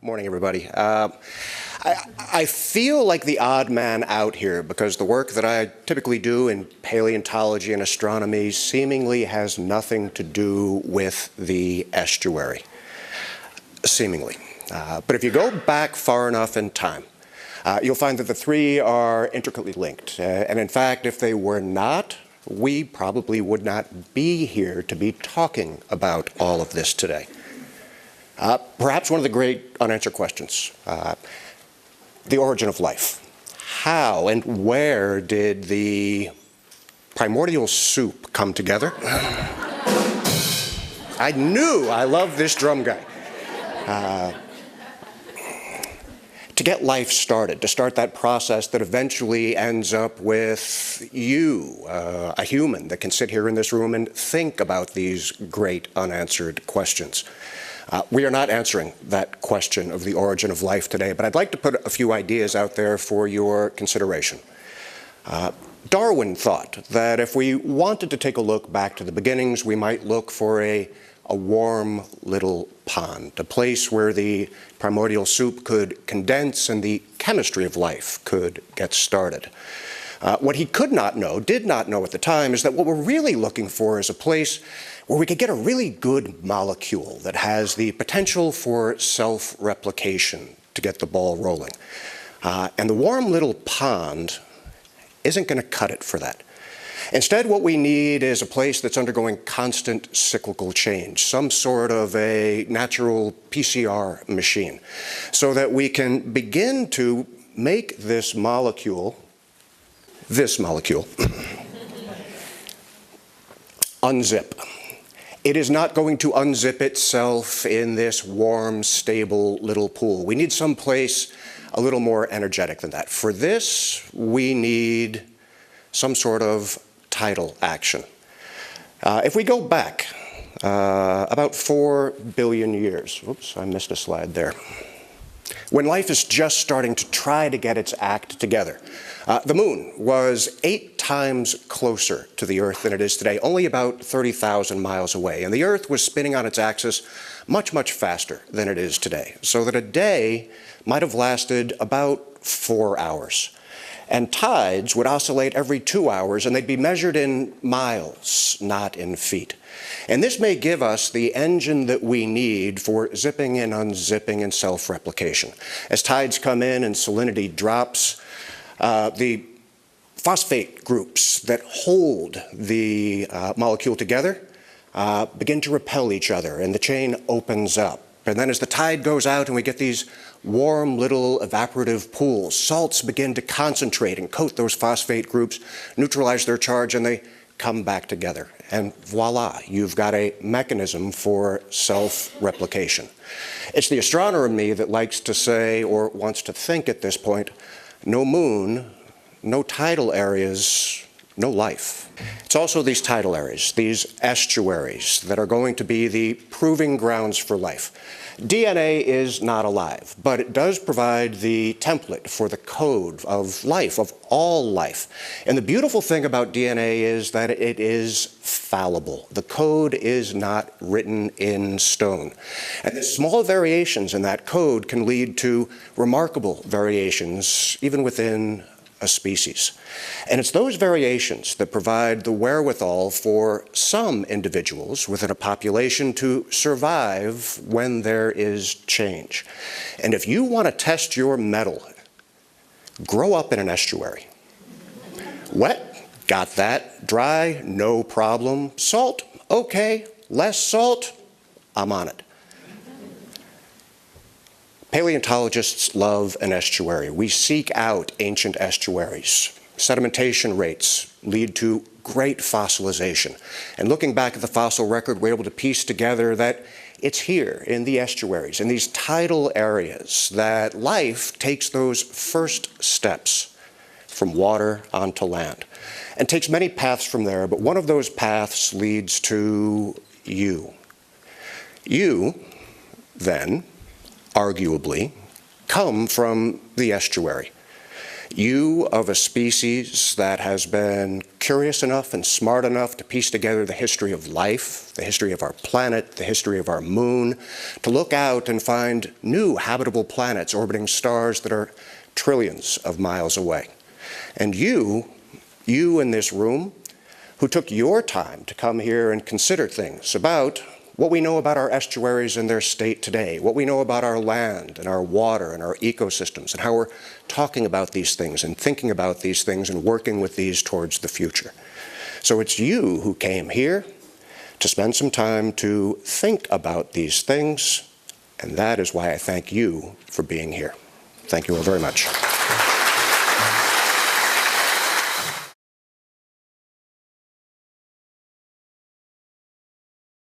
Morning, everybody. I feel like the odd man out here because the work that I typically do in paleontology and astronomy seemingly has nothing to do with the estuary. Seemingly. But if you go back far enough in time, you'll find that the three are intricately linked. And in fact, if they were not, we probably would not be here to be talking about all of this today. Perhaps one of the great unanswered questions, the origin of life. How and where did the primordial soup come together? I knew I loved this drum guy. To get life started, to start that process that eventually ends up with you, a human that can sit here in this room and think about these great unanswered questions. We are not answering that question of the origin of life today, but I'd like to put a few ideas out there for your consideration. Darwin thought that if we wanted to take a look back to the beginnings, we might look for a warm little pond, a place where the primordial soup could condense and the chemistry of life could get started. What he did not know at the time, is that what we're really looking for is a place where we could get a really good molecule that has the potential for self-replication to get the ball rolling. And the warm little pond isn't going to cut it for that. Instead, what we need is a place that's undergoing constant cyclical change, some sort of a natural PCR machine, so that we can begin to make this molecule, unzip. It is not going to unzip itself in this warm, stable little pool. We need some place a little more energetic than that. For this, we need some sort of tidal action. If we go back about 4 billion years, oops, I missed a slide there. When life is just starting to try to get its act together, the moon was 8 times closer to the Earth than it is today, only about 30,000 miles away. And the Earth was spinning on its axis much, much faster than it is today, so that a day might have lasted about 4 hours. And tides would oscillate every 2 hours, and they'd be measured in miles, not in feet. And this may give us the engine that we need for zipping and unzipping and self-replication. As tides come in and salinity drops, the phosphate groups that hold the molecule together begin to repel each other, and the chain opens up. And then as the tide goes out and we get these warm little evaporative pools, salts begin to concentrate and coat those phosphate groups, neutralize their charge, and they come back together. And voila, you've got a mechanism for self-replication. It's the astronomer in me that likes to say, or wants to think at this point, no moon, no tidal areas, no life. It's also these tidal areas, these estuaries, that are going to be the proving grounds for life. DNA is not alive, but it does provide the template for the code of life, of all life. And the beautiful thing about DNA is that it is fallible. The code is not written in stone. And the small variations in that code can lead to remarkable variations, even within a species. And it's those variations that provide the wherewithal for some individuals within a population to survive when there is change. And if you want to test your mettle, grow up in an estuary. Wet, got that. Dry, no problem. Salt, okay. Less salt, I'm on it. Paleontologists love an estuary. We seek out ancient estuaries. Sedimentation rates lead to great fossilization. And looking back at the fossil record, we're able to piece together that it's here in the estuaries, in these tidal areas, that life takes those first steps from water onto land and takes many paths from there, but one of those paths leads to you. You, then, arguably, come from the estuary. You of a species that has been curious enough and smart enough to piece together the history of life, the history of our planet, the history of our moon, to look out and find new habitable planets orbiting stars that are trillions of miles away. And you in this room, who took your time to come here and consider things about what we know about our estuaries and their state today, what we know about our land and our water and our ecosystems, and how we're talking about these things and thinking about these things and working with these towards the future. So it's you who came here to spend some time to think about these things, and that is why I thank you for being here. Thank you all very much.